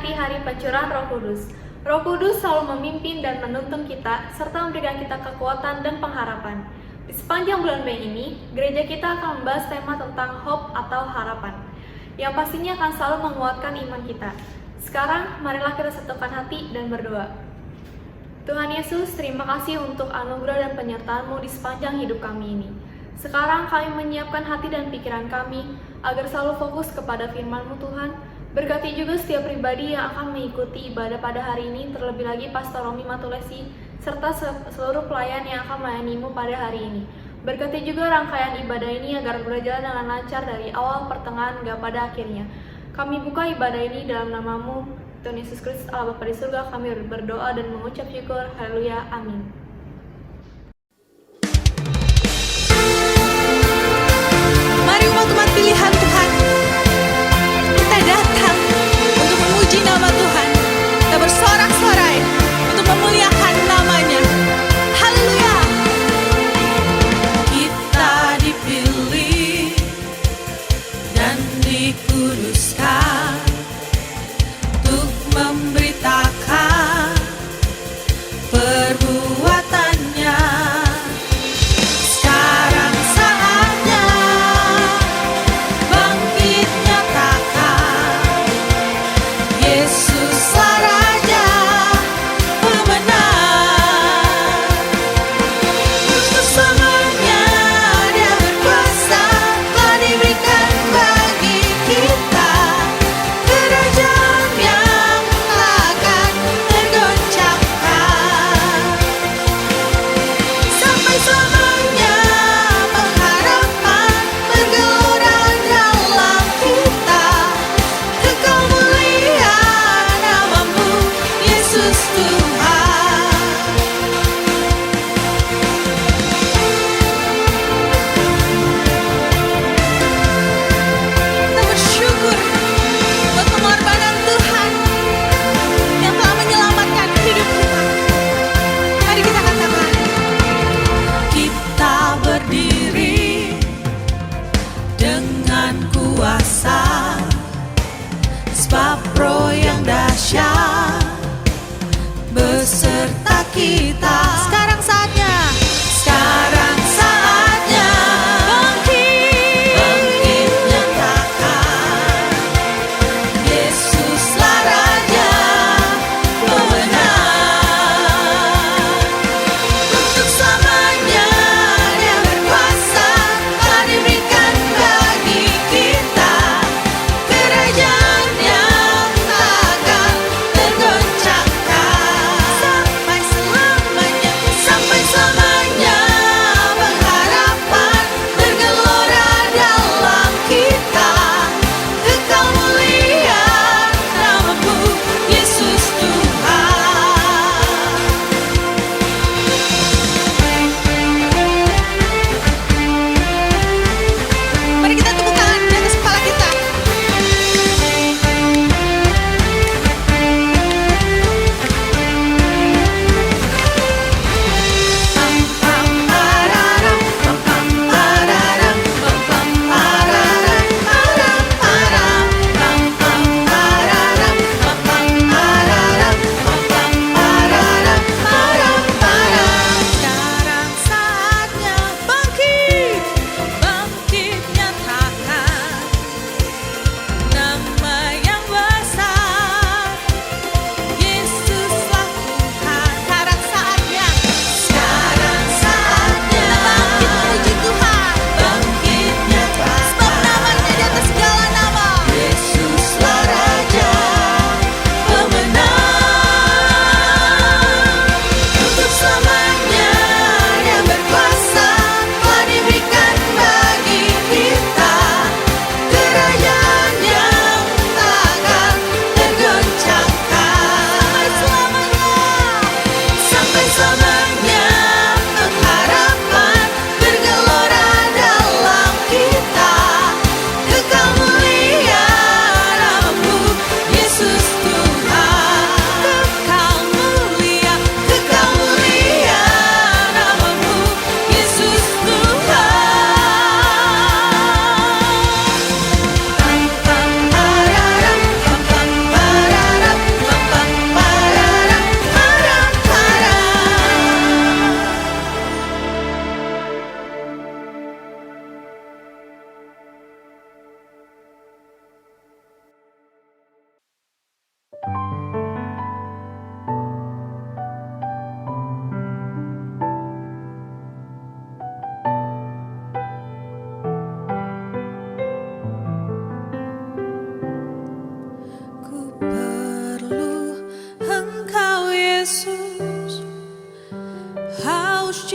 memperingati Hari Pencurahan Roh Kudus. Roh Kudus selalu memimpin dan menuntun kita, serta memberikan kita kekuatan dan pengharapan. Di sepanjang bulan Mei ini, gereja kita akan membahas tema tentang hope atau harapan, yang pastinya akan selalu menguatkan iman kita. Sekarang, marilah kita satukan hati dan berdoa. Tuhan Yesus, terima kasih untuk anugerah dan penyertaan-Mu di sepanjang hidup kami ini. Sekarang kami menyiapkan hati dan pikiran kami, agar selalu fokus kepada firman-Mu Tuhan. Berkati juga setiap pribadi yang akan mengikuti ibadah pada hari ini, terlebih lagi Pastor Romi Matulesi, serta seluruh pelayan yang akan melayani-Mu pada hari ini. Berkati juga rangkaian ibadah ini agar berjalan dengan lancar dari awal, pertengahan, hingga pada akhirnya. Kami buka ibadah ini dalam nama-Mu, Tuhan Yesus Kristus, Allah Bapa di surga. Kami berdoa dan mengucap syukur. Haleluya, amin. Mari umat-umat pilihan Tuhan, kita datang untuk memuji nama Tuhan. Kita bersorak-sorai untuk memuliakan namanya. Haleluya. Kita dipilih dan dikuduskan untuk memberitakan perbuatan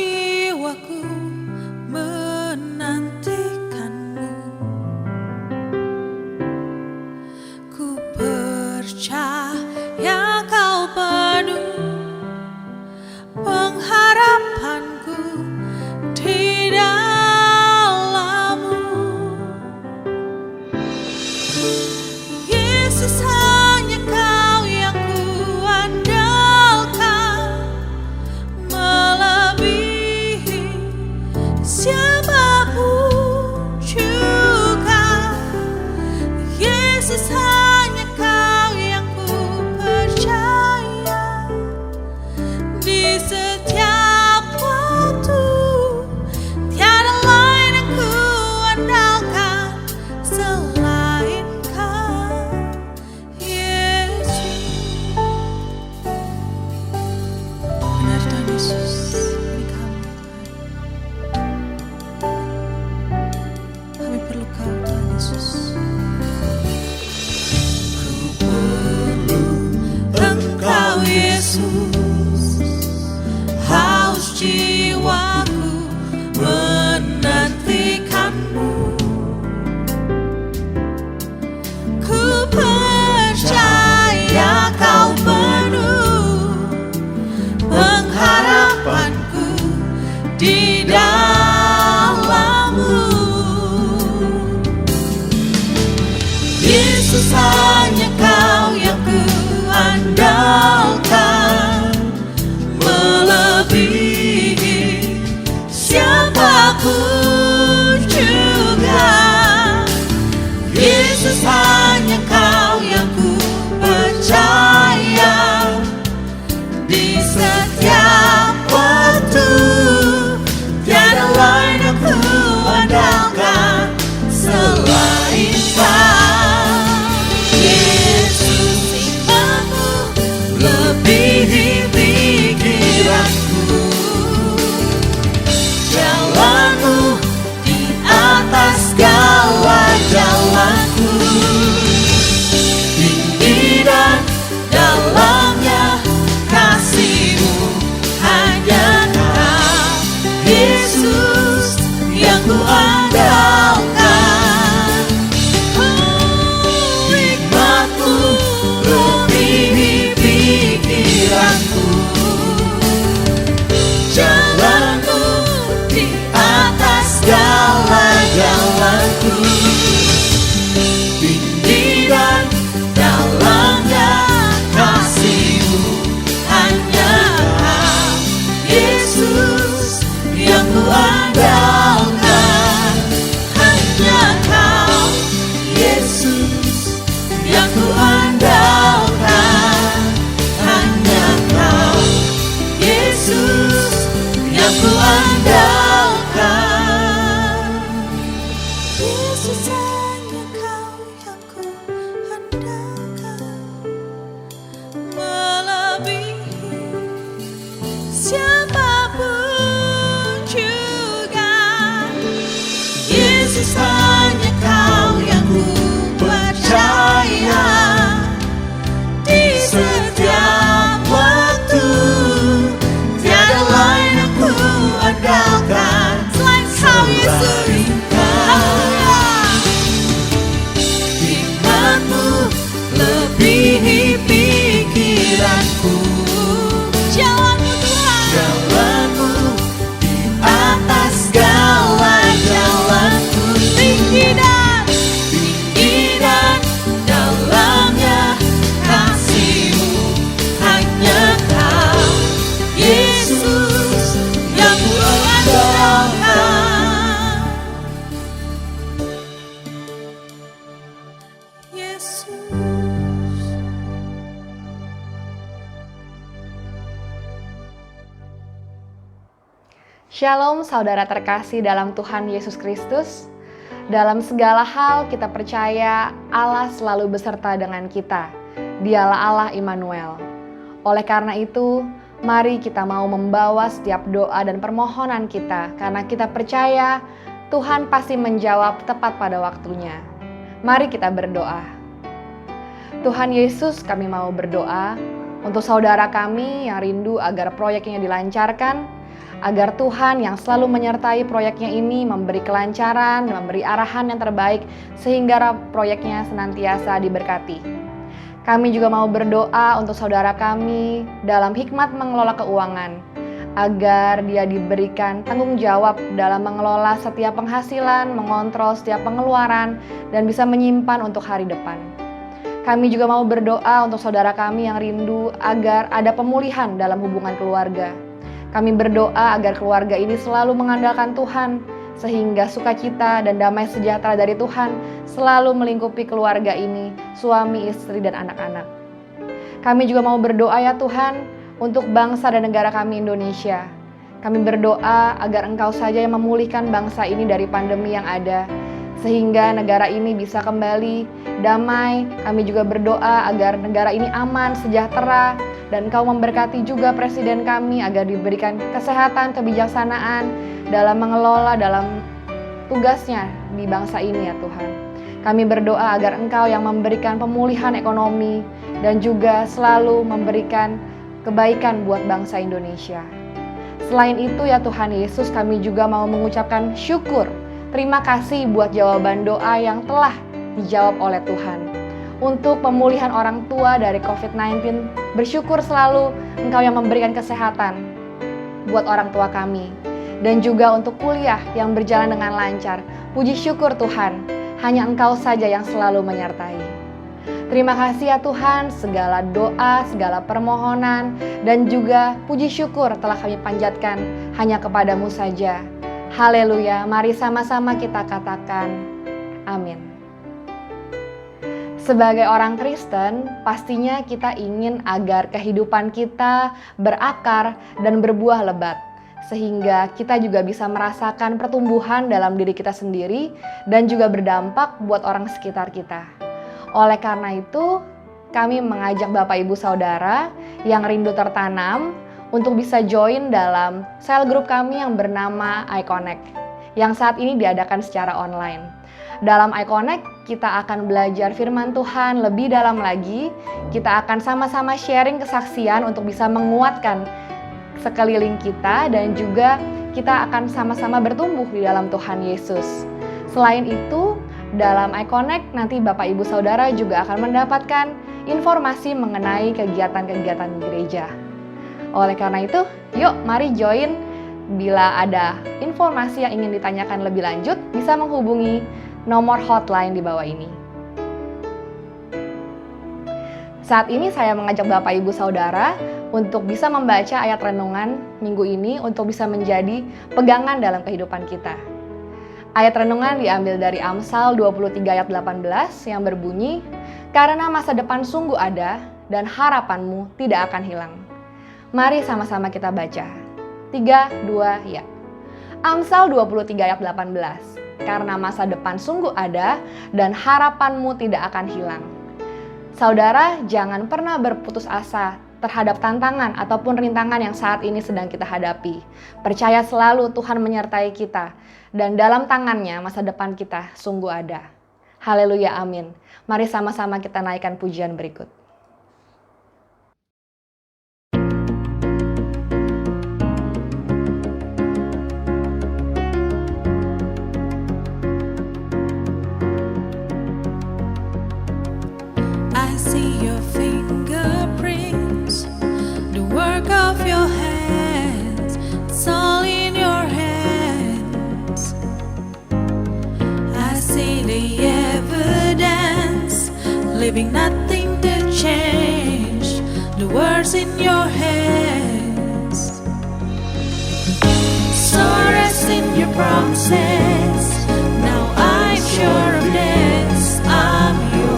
jiwaku menantikanmu. Ku percaya kau penuh pengharapanku di dalam-Mu. Yesus, hanya Kau yang ku andalkan, melebihi siapapun juga. Yesus, hanya Kau yang ku percaya di setiap waktu. Tiada lain yang ku andalkan selain Kau, Yesus. Benar Tuhan Yesus, ini Kami Tuhan. Kami perlu Kau Tuhan Yesus. Ku perlu Engkau Yesus, haus jiwaku menantikanmu. Ku percaya Kau penuh pengharapanku di dalam-Mu. Yesus, hanya Kau yang ku andalkan, melebihi siapapun juga. Yesus, hanya Kau yang ku percaya di setiap waktu. Tiada lain yang ku andalkan selain Kau, Yesus. Imanmu lebihi pikiranku, jalanmu di atas segala jalanku. Tinggi dan dalamnya kasih-Mu, hanya Kau, Yesus, yang ku andalkan. Hikmat-Mu lebihi pikiranku, jalan-Mu di atas segala jalanku. Tinggi dan dalamnya kasih-Mu, hanya Kau, Yesus, yang ku andalkan. Hanya Kau, Yesus, yang ku andalkan. Hanya Kau, Yesus, yang ku andalkan. Yesus, hanya Kau yang ku andalkan, melebihi siapapun juga. Yesus, hanya Kau yang ku percaya di setiap waktu. Tiada lain yang ku andalkan selain Kau, Yesus. Hikmat-Mu lebihi pikiranku, jalan-Mu Tuhan, jalan-Mu di atas segala jalanku. Tinggi dan dalamnya kasih-Mu, hanya Kau, Yesus, yang ku andalkan. Yesus. Shalom saudara terkasih dalam Tuhan Yesus Kristus. Dalam segala hal kita percaya Allah selalu beserta dengan kita. Dialah Allah Immanuel. Oleh karena itu, mari kita mau membawa setiap doa dan permohonan kita karena kita percaya Tuhan pasti menjawab tepat pada waktunya. Mari kita berdoa. Tuhan Yesus, kami mau berdoa untuk saudara kami yang rindu agar proyeknya dilancarkan, agar Tuhan yang selalu menyertai proyeknya ini memberi kelancaran, memberi arahan yang terbaik sehingga proyeknya senantiasa diberkati. Kami juga mau berdoa untuk saudara kami dalam hikmat mengelola keuangan, agar dia diberikan tanggung jawab dalam mengelola setiap penghasilan, mengontrol setiap pengeluaran, dan bisa menyimpan untuk hari depan. Kami juga mau berdoa untuk saudara kami yang rindu agar ada pemulihan dalam hubungan keluarga. Kami berdoa agar keluarga ini selalu mengandalkan Tuhan, sehingga sukacita dan damai sejahtera dari Tuhan selalu melingkupi keluarga ini, suami, istri, dan anak-anak. Kami juga mau berdoa ya Tuhan, untuk bangsa dan negara kami Indonesia. Kami berdoa agar Engkau saja yang memulihkan bangsa ini dari pandemi yang ada, sehingga negara ini bisa kembali damai. Kami juga berdoa agar negara ini aman, sejahtera, dan Engkau memberkati juga presiden kami agar diberikan kesehatan, kebijaksanaan dalam mengelola dalam tugasnya di bangsa ini ya Tuhan. Kami berdoa agar Engkau yang memberikan pemulihan ekonomi dan juga selalu memberikan kebaikan buat bangsa Indonesia. Selain itu ya Tuhan Yesus, kami juga mau mengucapkan syukur. Terima kasih buat jawaban doa yang telah dijawab oleh Tuhan. Untuk pemulihan orang tua dari COVID-19, bersyukur selalu Engkau yang memberikan kesehatan buat orang tua kami. Dan juga untuk kuliah yang berjalan dengan lancar. Puji syukur Tuhan, hanya Engkau saja yang selalu menyertai. Terima kasih ya Tuhan, segala doa, segala permohonan, dan juga puji syukur telah kami panjatkan hanya kepadamu saja. Haleluya, mari sama-sama kita katakan, amin. Sebagai orang Kristen, pastinya kita ingin agar kehidupan kita berakar dan berbuah lebat, sehingga kita juga bisa merasakan pertumbuhan dalam diri kita sendiri dan juga berdampak buat orang sekitar kita. Oleh karena itu, kami mengajak Bapak Ibu Saudara yang rindu tertanam untuk bisa join dalam sel grup kami yang bernama iConnect, yang saat ini diadakan secara online. Dalam iConnect, kita akan belajar firman Tuhan lebih dalam lagi. Kita akan sama-sama sharing kesaksian untuk bisa menguatkan sekeliling kita, dan juga kita akan sama-sama bertumbuh di dalam Tuhan Yesus. Selain itu, dalam iConnect nanti Bapak Ibu Saudara juga akan mendapatkan informasi mengenai kegiatan-kegiatan gereja. Oleh karena itu, yuk mari join. Bila ada informasi yang ingin ditanyakan lebih lanjut, bisa menghubungi nomor hotline di bawah ini. Saat ini saya mengajak Bapak Ibu Saudara untuk bisa membaca ayat renungan minggu ini untuk bisa menjadi pegangan dalam kehidupan kita. Ayat renungan diambil dari Amsal 23 ayat 18 yang berbunyi, "Karena masa depan sungguh ada dan harapanmu tidak akan hilang." Mari sama-sama kita baca. 3, 2, ya. Amsal 23 ayat 18. Karena masa depan sungguh ada dan harapanmu tidak akan hilang. Saudara, jangan pernah berputus asa terhadap tantangan ataupun rintangan yang saat ini sedang kita hadapi. Percaya selalu Tuhan menyertai kita, dan dalam tangannya masa depan kita sungguh ada. Haleluya, amin. Mari sama-sama kita naikkan pujian berikut. I see your fingerprints, the work of your hands, it's all in your hands. I see the evidence, leaving nothing to change, the words in your hands. So rest in your promises, now I'm sure of this, I'm yours.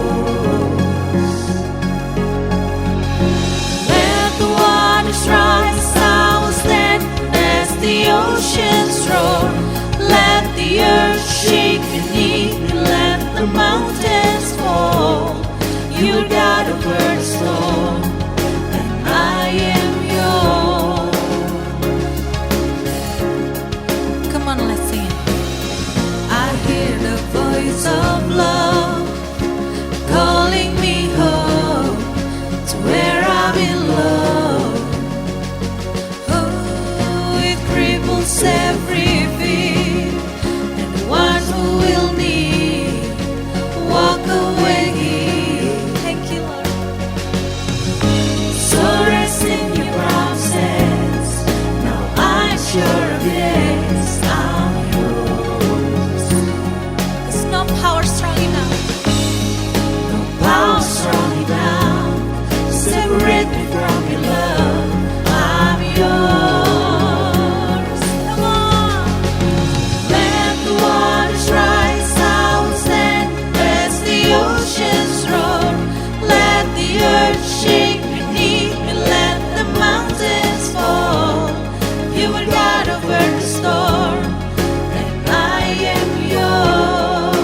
Let the waters rise, I will stand as the oceans roar. Let the earth shake beneath me, let the mountains fall. You got a word, Lord, and I am yours. Come on, let's sing it. I hear the voice of love calling me home to where I belong. Oh, with of yes, I'm yours. There's no power strong enough. No power strong enough to separate me from your love. I'm yours. Come on. Let the waters rise, I will stand as the oceans roar. Let the earth shake beneath me, let the mountains fall. You are God over the storm, and I am yours.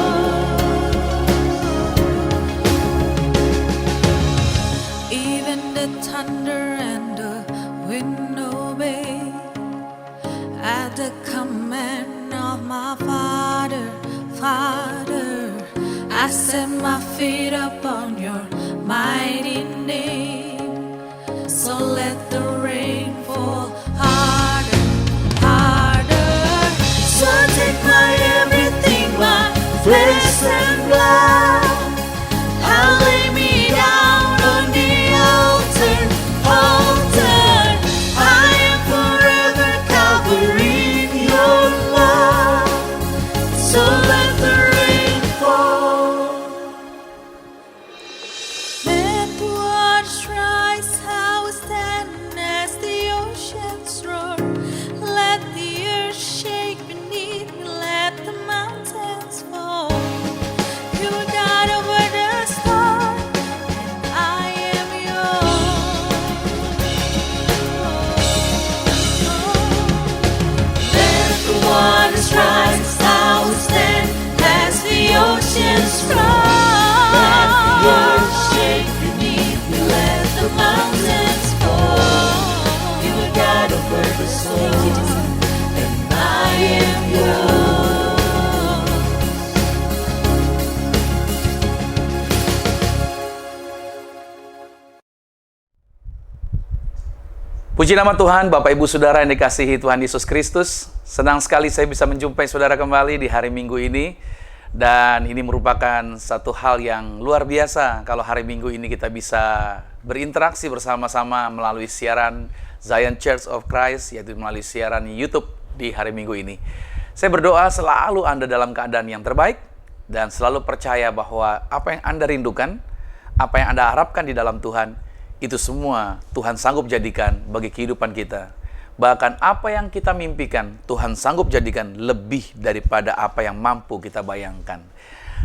Even the thunder and the wind obey at the command of my Father, Father. I set my feet upon your mighty name. So let the rain fall harder, harder. So take my everything, my flesh and blood. I'll lay me down on the altar, altar. I am forever covering your love. So let the rain fall. Let the waters rise, I will stand as the oceans roar. Let the earth shake beneath me, let the mountains fall. You are God over the storm, and I am yours. Let the waters rise, I will stand as the oceans roar. Let the earth shake beneath me, let the mountains fall. You are God over the storm, and I am yours. Puji nama Tuhan, Bapak Ibu Saudara yang dikasihi Tuhan Yesus Kristus. Senang sekali saya bisa menjumpai saudara kembali di hari Minggu ini. Dan ini merupakan satu hal yang luar biasa kalau hari Minggu ini kita bisa berinteraksi bersama-sama melalui siaran Zion Church of Christ, yaitu melalui siaran YouTube di hari Minggu ini. Saya berdoa selalu Anda dalam keadaan yang terbaik dan selalu percaya bahwa apa yang Anda rindukan, apa yang Anda harapkan di dalam Tuhan, itu semua Tuhan sanggup jadikan bagi kehidupan kita. Bahkan apa yang kita mimpikan, Tuhan sanggup jadikan lebih daripada apa yang mampu kita bayangkan.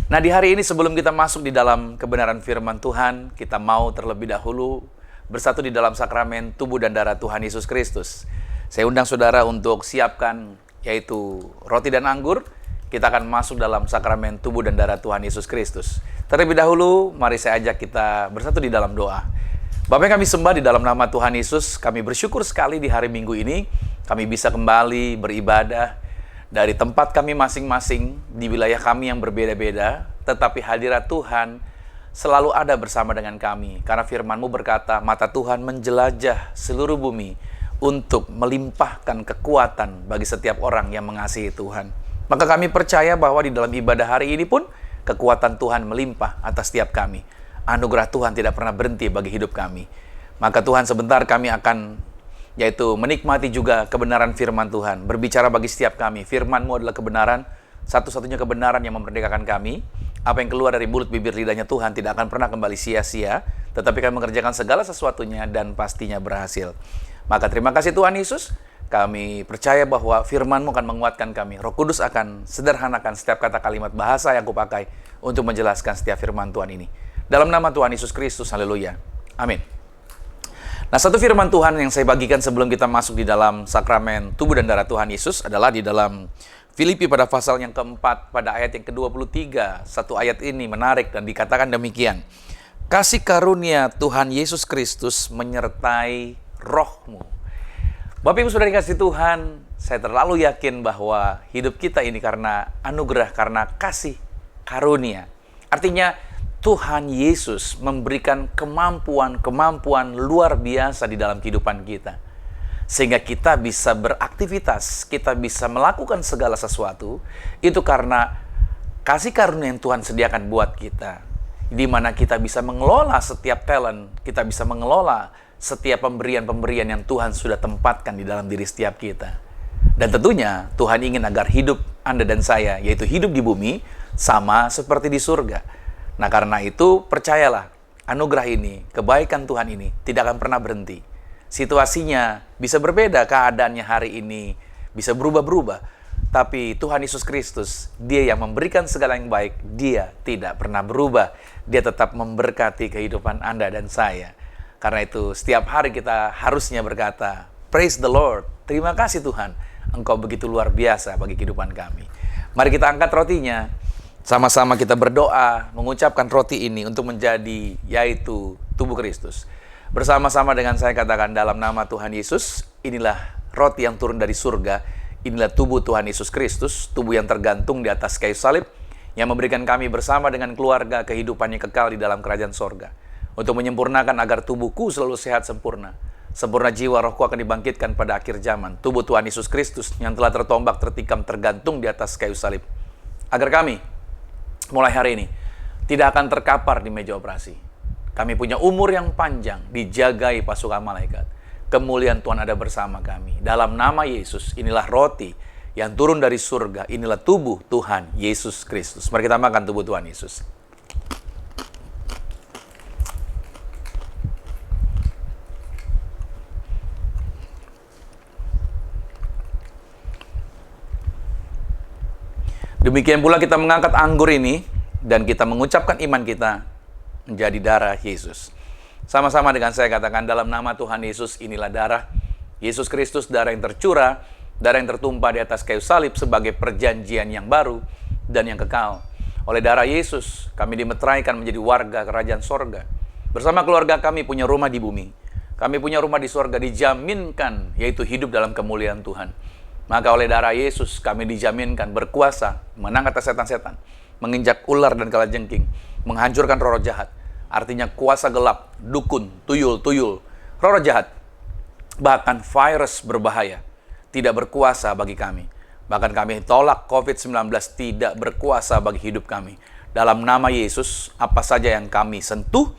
Nah, di hari ini sebelum kita masuk di dalam kebenaran firman Tuhan, kita mau terlebih dahulu bersatu di dalam sakramen tubuh dan darah Tuhan Yesus Kristus. Saya undang saudara untuk siapkan yaitu roti dan anggur. Kita akan masuk dalam sakramen tubuh dan darah Tuhan Yesus Kristus. Terlebih dahulu, mari saya ajak kita bersatu di dalam doa. Bapa yang kami sembah di dalam nama Tuhan Yesus, kami bersyukur sekali di hari Minggu ini, kami bisa kembali beribadah dari tempat kami masing-masing, di wilayah kami yang berbeda-beda, tetapi hadirat Tuhan selalu ada bersama dengan kami. Karena firman-Mu berkata, mata Tuhan menjelajah seluruh bumi untuk melimpahkan kekuatan bagi setiap orang yang mengasihi Tuhan. Maka kami percaya bahwa di dalam ibadah hari ini pun, kekuatan Tuhan melimpah atas setiap kami. Anugerah Tuhan tidak pernah berhenti bagi hidup kami. Maka Tuhan, sebentar kami akan yaitu menikmati juga kebenaran firman Tuhan. Berbicara bagi setiap kami, firman-Mu adalah kebenaran, satu-satunya kebenaran yang memerdekakan kami. Apa yang keluar dari mulut bibir lidahnya Tuhan tidak akan pernah kembali sia-sia, tetapi kami mengerjakan segala sesuatunya dan pastinya berhasil. Maka terima kasih Tuhan Yesus, kami percaya bahwa firman-Mu akan menguatkan kami. Roh Kudus akan sederhanakan setiap kata kalimat bahasa yang kupakai untuk menjelaskan setiap firman Tuhan ini. Dalam nama Tuhan Yesus Kristus, haleluya. Amin. Nah, satu firman Tuhan yang saya bagikan sebelum kita masuk di dalam sakramen tubuh dan darah Tuhan Yesus adalah di dalam Filipi pada pasal yang keempat, pada ayat yang ke-23. Satu ayat ini menarik dan dikatakan demikian. Kasih karunia Tuhan Yesus Kristus menyertai rohmu. Bapak Ibu Saudara dikasihi Tuhan, saya terlalu yakin bahwa hidup kita ini karena anugerah, karena kasih karunia. Artinya, Tuhan Yesus memberikan kemampuan luar biasa di dalam kehidupan kita. Sehingga kita bisa beraktivitas, kita bisa melakukan segala sesuatu, itu karena kasih karunia yang Tuhan sediakan buat kita. Di mana kita bisa mengelola setiap talent, kita bisa mengelola setiap pemberian-pemberian yang Tuhan sudah tempatkan di dalam diri setiap kita. Dan tentunya Tuhan ingin agar hidup Anda dan saya, yaitu hidup di bumi, sama seperti di surga. Nah, karena itu percayalah, anugerah ini, kebaikan Tuhan ini tidak akan pernah berhenti. Situasinya bisa berbeda, keadaannya hari ini bisa berubah-berubah. Tapi Tuhan Yesus Kristus, Dia yang memberikan segala yang baik, Dia tidak pernah berubah. Dia tetap memberkati kehidupan Anda dan saya. Karena itu setiap hari kita harusnya berkata, Praise the Lord, terima kasih Tuhan, Engkau begitu luar biasa bagi kehidupan kami. Mari kita angkat rotinya, sama-sama kita berdoa, mengucapkan roti ini untuk menjadi, yaitu tubuh Kristus. Bersama-sama dengan saya katakan dalam nama Tuhan Yesus, inilah roti yang turun dari surga, inilah tubuh Tuhan Yesus Kristus, tubuh yang tergantung di atas kayu salib, yang memberikan kami bersama dengan keluarga kehidupannya kekal di dalam kerajaan sorga. Untuk menyempurnakan agar tubuhku selalu sehat sempurna. Sempurna jiwa rohku akan dibangkitkan pada akhir zaman. Tubuh Tuhan Yesus Kristus yang telah tertombak, tertikam, tergantung di atas kayu salib. Agar kami, mulai hari ini, tidak akan terkapar di meja operasi. Kami punya umur yang panjang, dijagai pasukan malaikat. Kemuliaan Tuhan ada bersama kami. Dalam nama Yesus, inilah roti yang turun dari surga. Inilah tubuh Tuhan Yesus Kristus. Mari kita makan tubuh Tuhan Yesus. Demikian pula kita mengangkat anggur ini dan kita mengucapkan iman kita menjadi darah Yesus. Sama-sama dengan saya katakan dalam nama Tuhan Yesus, inilah darah Yesus Kristus, darah yang tercurah, darah yang tertumpah di atas kayu salib sebagai perjanjian yang baru dan yang kekal. Oleh darah Yesus, kami dimeteraikan menjadi warga kerajaan sorga. Bersama keluarga kami punya rumah di bumi. Kami punya rumah di sorga, dijaminkan, yaitu hidup dalam kemuliaan Tuhan. Maka oleh darah Yesus, kami dijaminkan berkuasa, menang atas setan-setan, menginjak ular dan kalajengking, menghancurkan roh jahat. Artinya kuasa gelap, dukun, tuyul, roh jahat, bahkan virus berbahaya, tidak berkuasa bagi kami. Bahkan kami tolak COVID-19 tidak berkuasa bagi hidup kami. Dalam nama Yesus, apa saja yang kami sentuh,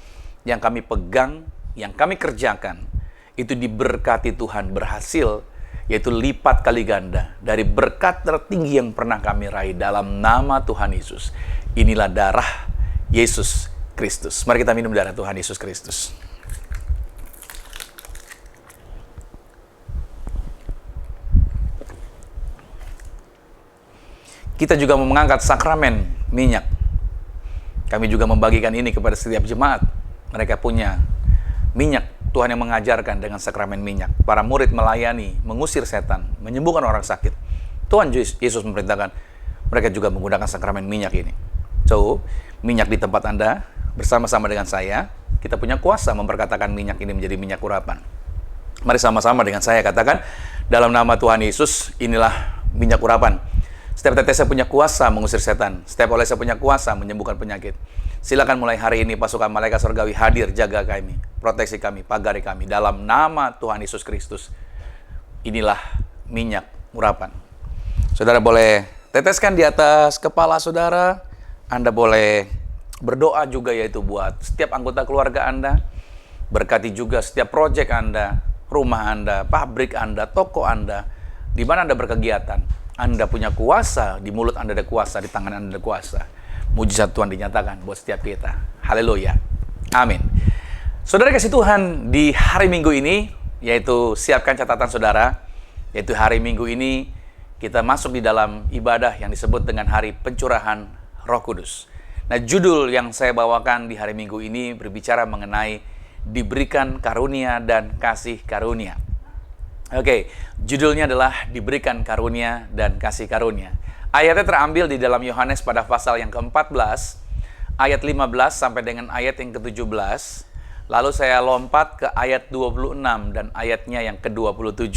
yang kami pegang, yang kami kerjakan, itu diberkati Tuhan, berhasil, yaitu lipat kali ganda dari berkat tertinggi yang pernah kami raih dalam nama Tuhan Yesus. Inilah darah Yesus Kristus. Mari kita minum darah Tuhan Yesus Kristus. Kita juga mengangkat sakramen minyak. Kami juga membagikan ini kepada setiap jemaat. Mereka punya minyak Tuhan yang mengajarkan dengan sakramen minyak. Para murid melayani, mengusir setan, menyembuhkan orang sakit. Tuhan Yesus memerintahkan mereka juga menggunakan sakramen minyak ini. So, minyak di tempat Anda, bersama-sama dengan saya, kita punya kuasa memperkatakan minyak ini menjadi minyak urapan. Mari sama-sama dengan saya katakan, dalam nama Tuhan Yesus, inilah minyak urapan. Setiap tetesnya punya kuasa mengusir setan. Setiap olesnya punya kuasa menyembuhkan penyakit. Silakan mulai hari ini pasukan malaikat surgawi hadir, jaga kami, proteksi kami, pagari kami. Dalam nama Tuhan Yesus Kristus, inilah minyak urapan. Saudara boleh teteskan di atas kepala saudara. Anda boleh berdoa juga, yaitu buat setiap anggota keluarga Anda. Berkati juga setiap proyek Anda, rumah Anda, pabrik Anda, toko Anda, di mana Anda berkegiatan. Anda punya kuasa, di mulut Anda ada kuasa, di tangan Anda ada kuasa. Mujizat Tuhan dinyatakan buat setiap kita. Haleluya. Amin. Saudara kasih Tuhan, di hari Minggu ini, yaitu siapkan catatan saudara, yaitu hari Minggu ini kita masuk di dalam ibadah yang disebut dengan hari pencurahan Roh Kudus. Nah, judul yang saya bawakan di hari Minggu ini berbicara mengenai diberikan karunia dan kasih karunia. Oke, judulnya adalah diberikan karunia dan kasih karunia. Ayatnya terambil di dalam Yohanes pada pasal yang ke-14, ayat 15 sampai dengan ayat yang ke-17. Lalu saya lompat ke ayat 26 dan ayatnya yang ke-27.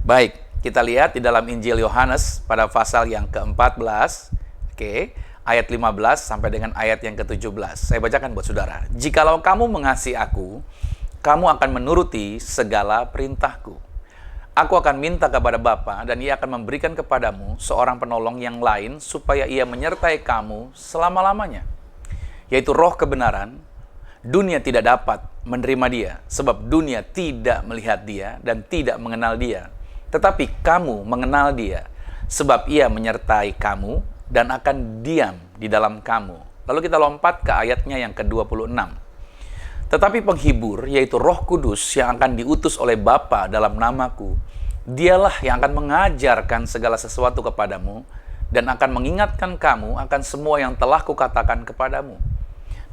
Baik, kita lihat di dalam Injil Yohanes pada pasal yang ke-14. Oke, ayat 15 sampai dengan ayat yang ke-17. Saya bacakan buat saudara. Jikalau kamu mengasihi aku, kamu akan menuruti segala perintahku. Aku akan minta kepada Bapa dan Ia akan memberikan kepadamu seorang penolong yang lain supaya Ia menyertai kamu selama-lamanya, yaitu Roh kebenaran. Dunia tidak dapat menerima Dia sebab dunia tidak melihat Dia dan tidak mengenal Dia. tetapi kamu mengenal Dia, sebab Ia menyertai kamu dan akan diam di dalam kamu. Lalu kita lompat ke ayatnya yang ke-26. Tetapi penghibur, yaitu Roh Kudus yang akan diutus oleh Bapa dalam namaku, Dialah yang akan mengajarkan segala sesuatu kepadamu dan akan mengingatkan kamu akan semua yang telah kukatakan kepadamu.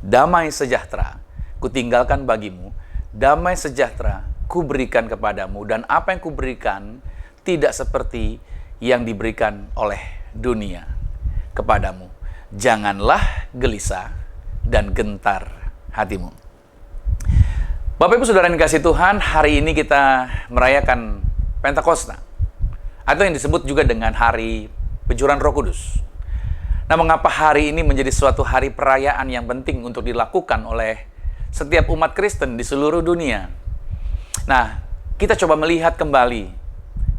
Damai sejahtera kutinggalkan bagimu, damai sejahtera kuberikan kepadamu, dan apa yang kuberikan tidak seperti yang diberikan oleh dunia kepadamu. Janganlah gelisah dan gentar hatimu. Bapak Ibu Saudara yang dikasihi Tuhan, hari ini kita merayakan Pentakosta, atau yang disebut juga dengan Hari Pencurahan Roh Kudus. Nah, mengapa hari ini menjadi suatu hari perayaan yang penting untuk dilakukan oleh setiap umat Kristen di seluruh dunia? Nah, kita coba melihat kembali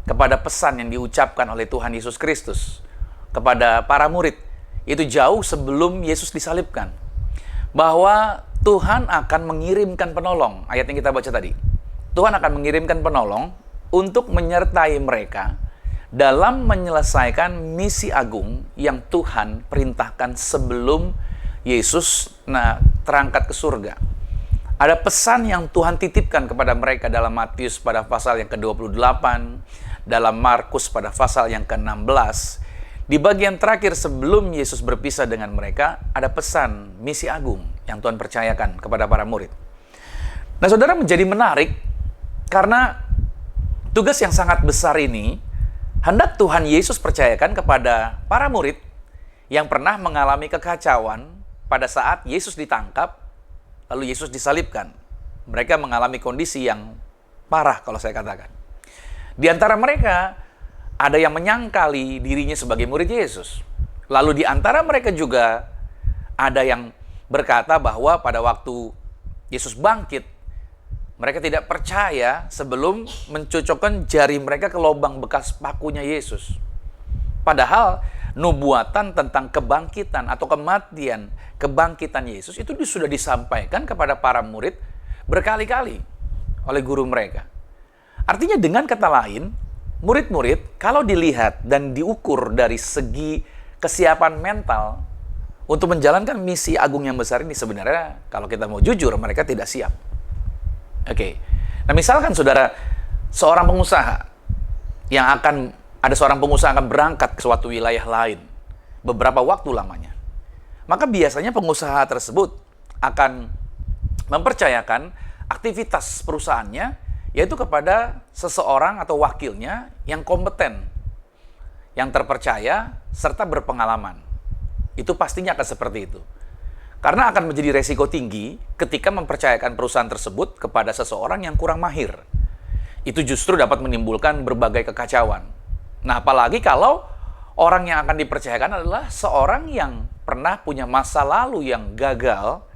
kepada pesan yang diucapkan oleh Tuhan Yesus Kristus kepada para murid. Itu jauh sebelum Yesus disalibkan. Bahwa Tuhan akan mengirimkan penolong. Ayat yang kita baca tadi. Tuhan akan mengirimkan penolong untuk menyertai mereka dalam menyelesaikan misi agung yang Tuhan perintahkan sebelum Yesus terangkat ke surga. Ada pesan yang Tuhan titipkan kepada mereka dalam Matius pada pasal yang ke-28, dalam Markus pada pasal yang ke-16. Di bagian terakhir sebelum Yesus berpisah dengan mereka, ada pesan misi agung yang Tuhan percayakan kepada para murid. Nah, saudara, menjadi menarik karena tugas yang sangat besar ini hendak Tuhan Yesus percayakan kepada para murid yang pernah mengalami kekacauan pada saat Yesus ditangkap, lalu Yesus disalibkan. Mereka mengalami kondisi yang parah kalau saya katakan. Di antara mereka, ada yang menyangkali dirinya sebagai murid Yesus. Lalu di antara mereka juga ada yang berkata bahwa pada waktu Yesus bangkit, mereka tidak percaya sebelum mencocokkan jari mereka ke lubang bekas pakunya Yesus. Padahal nubuatan tentang kebangkitan atau kematian, kebangkitan Yesus itu sudah disampaikan kepada para murid berkali-kali oleh guru mereka. Artinya dengan kata lain, murid-murid kalau dilihat dan diukur dari segi kesiapan mental untuk menjalankan misi agung yang besar ini, sebenarnya kalau kita mau jujur, mereka tidak siap. Oke. Nah, misalkan saudara, seorang pengusaha ada seorang pengusaha akan berangkat ke suatu wilayah lain beberapa waktu lamanya. Maka biasanya pengusaha tersebut akan mempercayakan aktivitas perusahaannya yaitu kepada seseorang atau wakilnya yang kompeten, yang terpercaya, serta berpengalaman. Itu pastinya akan seperti itu. Karena akan menjadi resiko tinggi ketika mempercayakan perusahaan tersebut kepada seseorang yang kurang mahir. Itu justru dapat menimbulkan berbagai kekacauan. Nah, apalagi kalau orang yang akan dipercayakan adalah seorang yang pernah punya masa lalu yang gagal,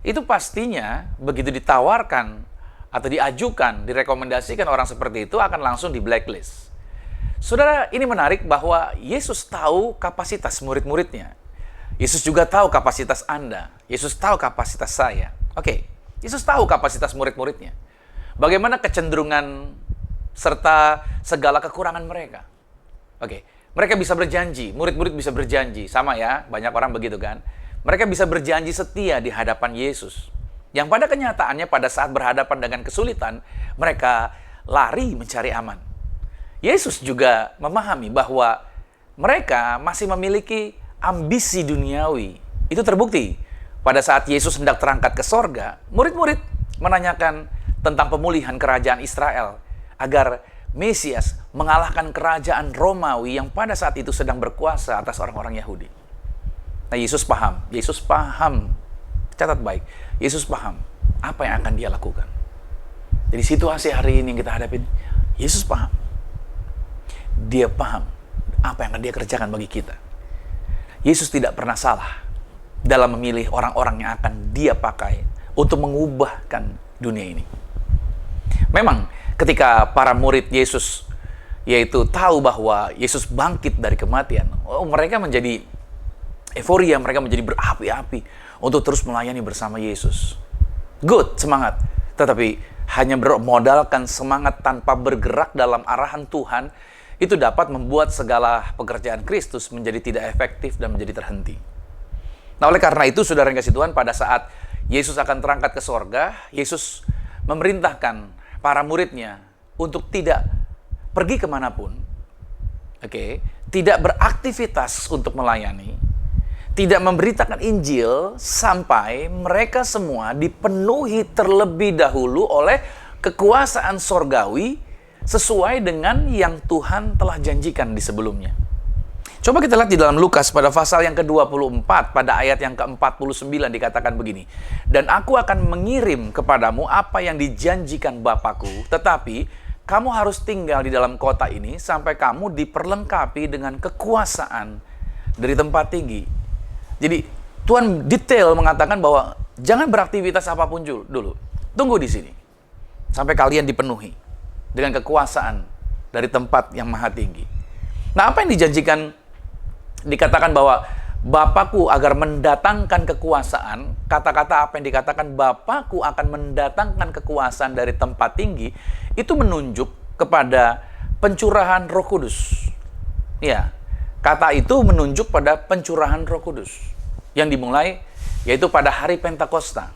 itu pastinya begitu ditawarkan atau diajukan, direkomendasikan orang seperti itu akan langsung di blacklist. Saudara, ini menarik bahwa Yesus tahu kapasitas murid-muridnya. Yesus juga tahu kapasitas Anda. Yesus tahu kapasitas saya. Oke, Yesus tahu kapasitas murid-muridnya. Bagaimana kecenderungan serta segala kekurangan mereka. Oke, mereka bisa berjanji, murid-murid bisa berjanji. Sama ya, banyak orang begitu kan. Mereka bisa berjanji setia di hadapan Yesus. Yang pada kenyataannya pada saat berhadapan dengan kesulitan, mereka lari mencari aman. Yesus juga memahami bahwa mereka masih memiliki ambisi duniawi. Itu terbukti. Pada saat Yesus hendak terangkat ke sorga, murid-murid menanyakan tentang pemulihan kerajaan Israel agar Mesias mengalahkan kerajaan Romawi yang pada saat itu sedang berkuasa atas orang-orang Yahudi. Nah, Yesus paham. Catat baik, Yesus paham apa yang akan dia lakukan. Jadi situasi hari ini yang kita hadapin, Yesus paham. Dia paham apa yang akan dia kerjakan bagi kita. Yesus tidak pernah salah dalam memilih orang-orang yang akan dia pakai untuk mengubahkan dunia ini. Memang ketika para murid Yesus yaitu tahu bahwa Yesus bangkit dari kematian, mereka menjadi euforia, mereka menjadi berapi-api untuk terus melayani bersama Yesus. Good, semangat. Tetapi hanya bermodalkan semangat tanpa bergerak dalam arahan Tuhan, itu dapat membuat segala pekerjaan Kristus menjadi tidak efektif dan menjadi terhenti. Nah, oleh karena itu, saudara yang kasih Tuhan, pada saat Yesus akan terangkat ke sorga, Yesus memerintahkan para muridnya untuk tidak pergi kemanapun, tidak beraktivitas untuk melayani, tidak memberitakan Injil sampai mereka semua dipenuhi terlebih dahulu oleh kekuasaan sorgawi sesuai dengan yang Tuhan telah janjikan di sebelumnya. Coba kita lihat di dalam Lukas pada pasal yang ke-24, pada ayat yang ke-49 dikatakan begini. Dan aku akan mengirim kepadamu apa yang dijanjikan Bapakku, tetapi kamu harus tinggal di dalam kota ini sampai kamu diperlengkapi dengan kekuasaan dari tempat tinggi. Jadi Tuhan detail mengatakan bahwa jangan beraktivitas apapun dulu. Tunggu di sini sampai kalian dipenuhi dengan kekuasaan dari tempat yang maha tinggi. Nah, apa yang dijanjikan, dikatakan bahwa Bapakku agar mendatangkan kekuasaan, kata-kata apa yang dikatakan Bapakku akan mendatangkan kekuasaan dari tempat tinggi, itu menunjuk kepada pencurahan Roh Kudus. Ya, kata itu menunjuk pada pencurahan Roh Kudus yang dimulai yaitu pada hari Pentakosta,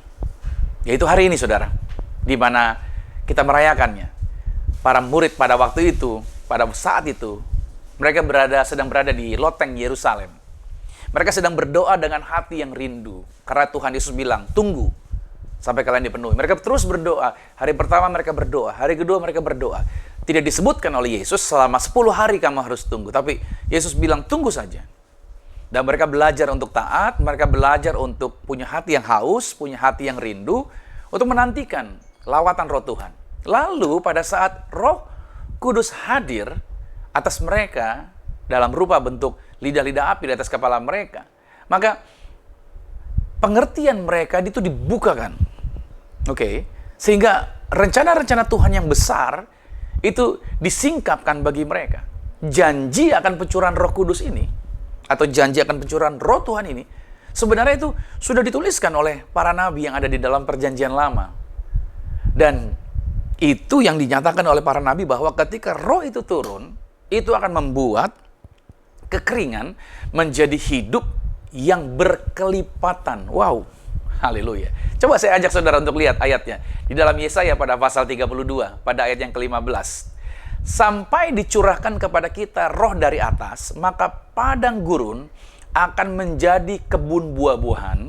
yaitu hari ini, saudara, di mana kita merayakannya. Para murid pada waktu itu, pada saat itu, mereka sedang berada di loteng Yerusalem. Mereka sedang berdoa dengan hati yang rindu. Karena Tuhan Yesus bilang, tunggu sampai kalian dipenuhi. Mereka terus berdoa. Hari pertama mereka berdoa, hari kedua mereka berdoa. Tidak disebutkan oleh Yesus selama 10 hari kamu harus tunggu. Tapi Yesus bilang, tunggu saja. Dan mereka belajar untuk taat, mereka belajar untuk punya hati yang haus, punya hati yang rindu, untuk menantikan lawatan Roh Tuhan. Lalu pada saat Roh Kudus hadir atas mereka dalam rupa bentuk lidah-lidah api di atas kepala mereka, maka pengertian mereka itu dibukakan. Sehingga rencana-rencana Tuhan yang besar itu disingkapkan bagi mereka. Janji akan pencurahan Roh Kudus ini, atau janji akan pencurahan Roh Tuhan ini, sebenarnya itu sudah dituliskan oleh para nabi yang ada di dalam Perjanjian Lama. Dan itu yang dinyatakan oleh para nabi bahwa ketika roh itu turun, itu akan membuat kekeringan menjadi hidup yang berkelipatan. Wow, haleluya. Coba saya ajak saudara untuk lihat ayatnya. Di dalam Yesaya pada pasal 32, pada ayat yang ke-15. Sampai dicurahkan kepada kita roh dari atas, maka padang gurun akan menjadi kebun buah-buahan,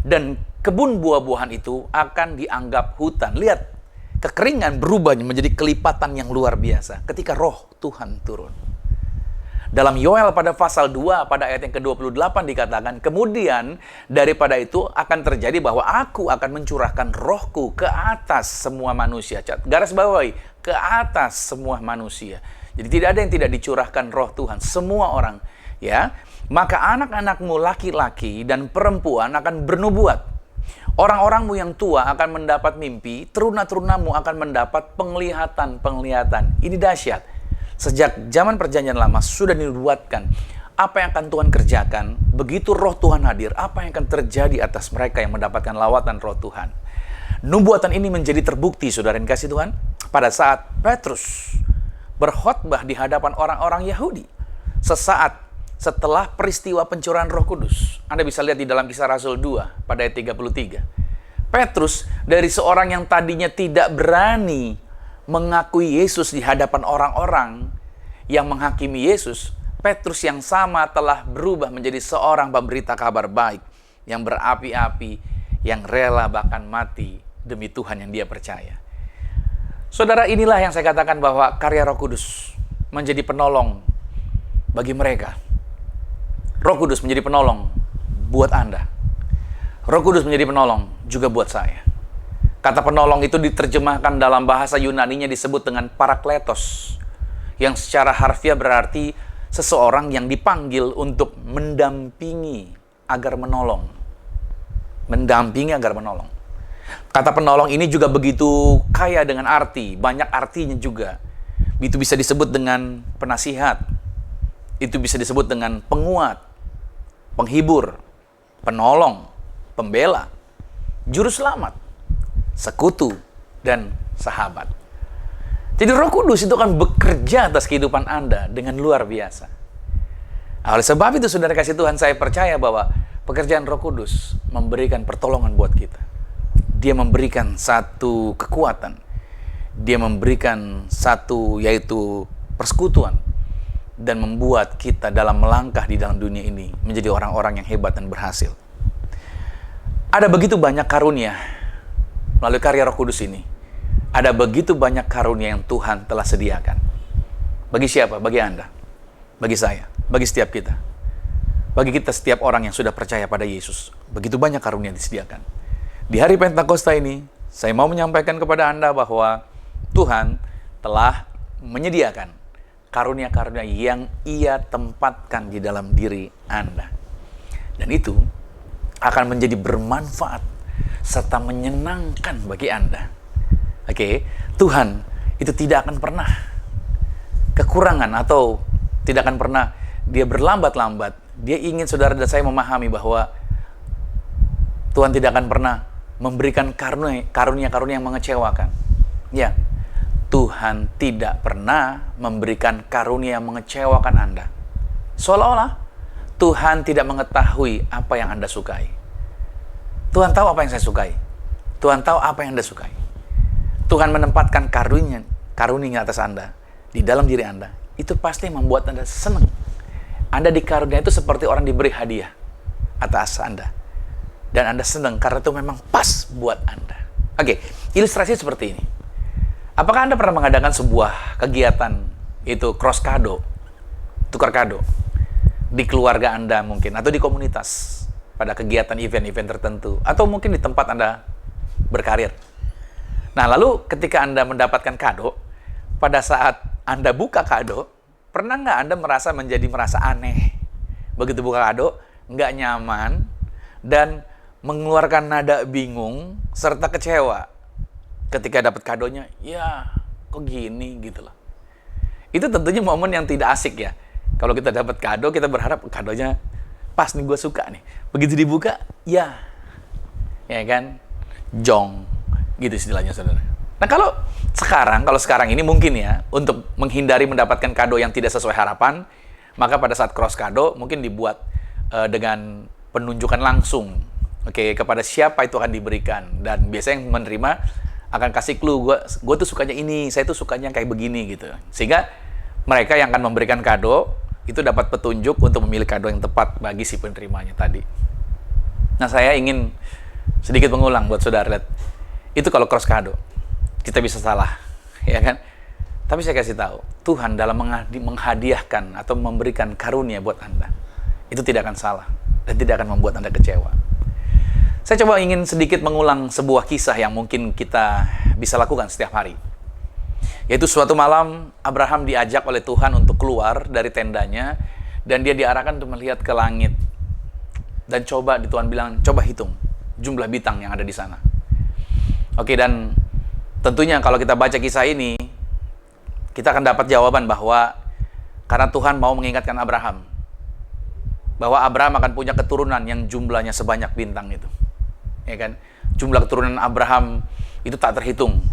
dan kebun buah-buahan itu akan dianggap hutan. Lihat, kekeringan berubah menjadi kelipatan yang luar biasa ketika roh Tuhan turun. Dalam Yoel pada pasal 2 pada ayat yang ke-28 dikatakan, kemudian daripada itu akan terjadi bahwa aku akan mencurahkan rohku ke atas semua manusia. Garis bawahi, ke atas semua manusia. Jadi tidak ada yang tidak dicurahkan roh Tuhan, semua orang, ya. Maka anak-anakmu laki-laki dan perempuan akan bernubuat. Orang-orangmu yang tua akan mendapat mimpi, teruna-terunamu akan mendapat penglihatan-penglihatan. Ini dahsyat. Sejak zaman Perjanjian Lama sudah dinubuatkan apa yang akan Tuhan kerjakan. Begitu roh Tuhan hadir, apa yang akan terjadi atas mereka yang mendapatkan lawatan roh Tuhan. Nubuatan ini menjadi terbukti, saudara yang kasih Tuhan, pada saat Petrus berkhotbah di hadapan orang-orang Yahudi sesaat setelah peristiwa pencurahan Roh Kudus. Anda bisa lihat di dalam Kisah Rasul 2 pada ayat 33. Petrus dari seorang yang tadinya tidak berani mengakui Yesus di hadapan orang-orang yang menghakimi Yesus, Petrus yang sama telah berubah menjadi seorang pemberita kabar baik yang berapi-api, yang rela bahkan mati demi Tuhan yang dia percaya. Saudara, inilah yang saya katakan bahwa karya Roh Kudus menjadi penolong bagi mereka. Roh Kudus menjadi penolong buat Anda. Roh Kudus menjadi penolong juga buat saya. Kata penolong itu diterjemahkan dalam bahasa Yunaninya disebut dengan parakletos, yang secara harfiah berarti seseorang yang dipanggil untuk mendampingi agar menolong. Mendampingi agar menolong. Kata penolong ini juga begitu kaya dengan arti, banyak artinya juga. Itu bisa disebut dengan penasihat, itu bisa disebut dengan penguat, penghibur, penolong, pembela, juru selamat, sekutu, dan sahabat. Jadi Roh Kudus itu akan bekerja atas kehidupan Anda dengan luar biasa. Nah, oleh sebab itu, saudara kasih Tuhan, saya percaya bahwa pekerjaan Roh Kudus memberikan pertolongan buat kita. Dia memberikan satu kekuatan. Dia memberikan satu, yaitu persekutuan. Dan membuat kita dalam melangkah di dalam dunia ini menjadi orang-orang yang hebat dan berhasil. Ada begitu banyak karunia melalui karya Roh Kudus ini. Ada begitu banyak karunia yang Tuhan telah sediakan. Bagi siapa? Bagi Anda. Bagi saya. Bagi setiap kita. Bagi kita setiap orang yang sudah percaya pada Yesus. Begitu banyak karunia yang disediakan. Di hari Pentakosta ini, saya mau menyampaikan kepada Anda bahwa Tuhan telah menyediakan karunia-karunia yang Ia tempatkan di dalam diri Anda. Dan itu akan menjadi bermanfaat serta menyenangkan bagi Anda. Oke, Tuhan itu tidak akan pernah kekurangan atau tidak akan pernah Dia berlambat-lambat. Dia ingin saudara dan saya memahami bahwa Tuhan tidak akan pernah memberikan karunia-karunia yang mengecewakan. Ya, Tuhan tidak pernah memberikan karunia yang mengecewakan Anda. Seolah-olah Tuhan tidak mengetahui apa yang Anda sukai. Tuhan tahu apa yang saya sukai. Tuhan tahu apa yang Anda sukai. Tuhan menempatkan karunia atas Anda, di dalam diri Anda. Itu pasti membuat Anda senang. Anda dikarunia itu seperti orang diberi hadiah atas Anda. Dan Anda senang karena itu memang pas buat Anda. Oke, ilustrasi seperti ini. Apakah Anda pernah mengadakan sebuah kegiatan, itu cross kado, tukar kado, di keluarga Anda mungkin, atau di komunitas, pada kegiatan event-event tertentu, atau mungkin di tempat Anda berkarir. Nah, lalu ketika Anda mendapatkan kado, pada saat Anda buka kado, pernah nggak Anda merasa aneh? Begitu buka kado, nggak nyaman, dan mengeluarkan nada bingung, serta kecewa. Ketika dapat kadonya, ya kok gini gitu loh. Itu tentunya momen yang tidak asik ya. Kalau kita dapat kado, kita berharap kadonya pas nih, gue suka nih. Begitu dibuka, ya kan, jong, gitu istilahnya saudara. Nah kalau sekarang ini mungkin ya, untuk menghindari mendapatkan kado yang tidak sesuai harapan, maka pada saat cross kado mungkin dibuat dengan penunjukan langsung, kepada siapa itu akan diberikan. Dan biasanya yang menerima akan kasih clue, gue tuh sukanya ini, saya tuh sukanya kayak begini gitu. Sehingga mereka yang akan memberikan kado itu dapat petunjuk untuk memilih kado yang tepat bagi si penerimanya tadi. Nah, saya ingin sedikit mengulang buat saudara lihat. Itu kalau cross kado, kita bisa salah, ya kan? Tapi saya kasih tahu, Tuhan dalam menghadiahkan atau memberikan karunia buat Anda, itu tidak akan salah dan tidak akan membuat Anda kecewa. Saya coba ingin sedikit mengulang sebuah kisah yang mungkin kita bisa lakukan setiap hari. Yaitu suatu malam, Abraham diajak oleh Tuhan untuk keluar dari tendanya, dan dia diarahkan untuk melihat ke langit. Dan Tuhan bilang, coba hitung jumlah bintang yang ada di sana. Dan tentunya kalau kita baca kisah ini, kita akan dapat jawaban bahwa karena Tuhan mau mengingatkan Abraham, bahwa Abraham akan punya keturunan yang jumlahnya sebanyak bintang itu. Ya kan? Jumlah keturunan Abraham itu tak terhitung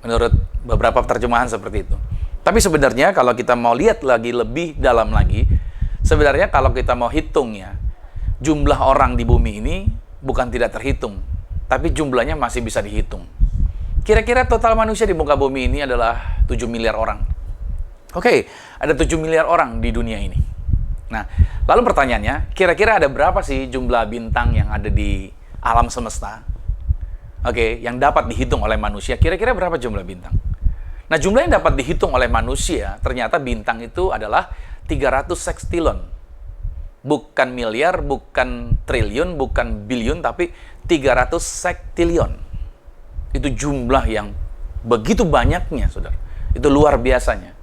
menurut beberapa terjemahan seperti itu. Tapi sebenarnya kalau kita mau lihat lagi lebih dalam lagi, sebenarnya kalau kita mau hitung ya, jumlah orang di bumi ini bukan tidak terhitung, tapi jumlahnya masih bisa dihitung. Kira-kira total manusia di muka bumi ini adalah 7 miliar orang. Ada 7 miliar orang di dunia ini. Nah, lalu pertanyaannya, kira-kira ada berapa sih jumlah bintang yang ada di alam semesta? Yang dapat dihitung oleh manusia, kira-kira berapa jumlah bintang? Nah, jumlah yang dapat dihitung oleh manusia, ternyata bintang itu adalah 300 sextillion. Bukan miliar, bukan triliun, bukan biliun, tapi 300 sextillion. Itu jumlah yang begitu banyaknya, saudara. Itu luar biasanya.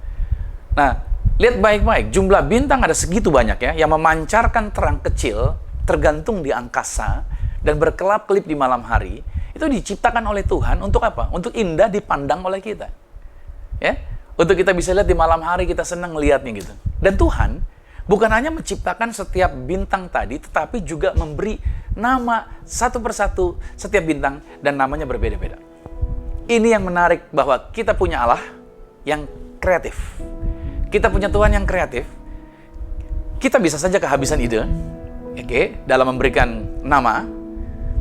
Nah, lihat baik-baik, jumlah bintang ada segitu banyak ya, yang memancarkan terang kecil, tergantung di angkasa, dan berkelap-kelip di malam hari. Itu diciptakan oleh Tuhan untuk apa? Untuk indah dipandang oleh kita. Ya, untuk kita bisa lihat di malam hari, kita senang melihatnya gitu. Dan Tuhan bukan hanya menciptakan setiap bintang tadi, tetapi juga memberi nama satu persatu setiap bintang, dan namanya berbeda-beda. Ini yang menarik bahwa kita punya Allah yang kreatif. Kita punya Tuhan yang kreatif. Kita bisa saja kehabisan ide, dalam memberikan nama.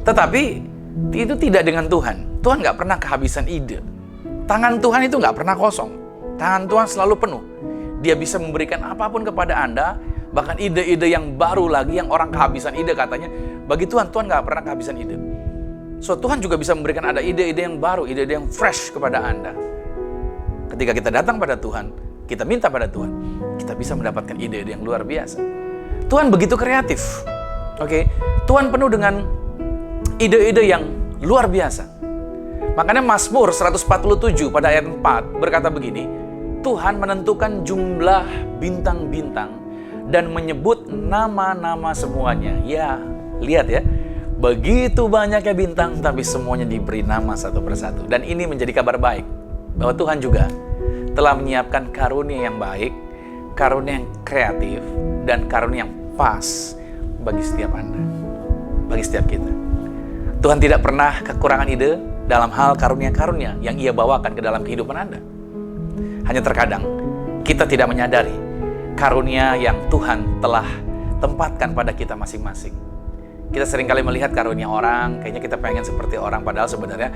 Tetapi itu tidak dengan Tuhan. Tuhan nggak pernah kehabisan ide. Tangan Tuhan itu nggak pernah kosong. Tangan Tuhan selalu penuh. Dia bisa memberikan apapun kepada Anda, bahkan ide-ide yang baru lagi, yang orang kehabisan ide katanya. Bagi Tuhan, Tuhan nggak pernah kehabisan ide. So, Tuhan juga bisa memberikan ada ide-ide yang baru, ide-ide yang fresh kepada Anda. Ketika kita datang pada Tuhan, kita minta pada Tuhan, kita bisa mendapatkan ide-ide yang luar biasa. Tuhan begitu kreatif. Tuhan penuh dengan ide-ide yang luar biasa. Makanya Mazmur 147 pada ayat 4 berkata begini, Tuhan menentukan jumlah bintang-bintang dan menyebut nama-nama semuanya. Ya, lihat ya, begitu banyaknya bintang tapi semuanya diberi nama satu persatu. Dan ini menjadi kabar baik bahwa Tuhan juga telah menyiapkan karunia yang baik, karunia yang kreatif, dan karunia yang pas bagi setiap Anda, bagi setiap kita. Tuhan tidak pernah kekurangan ide dalam hal karunia-karunia yang Ia bawakan ke dalam kehidupan Anda. Hanya terkadang kita tidak menyadari karunia yang Tuhan telah tempatkan pada kita masing-masing. Kita seringkali melihat karunia orang, kayaknya kita pengen seperti orang, padahal sebenarnya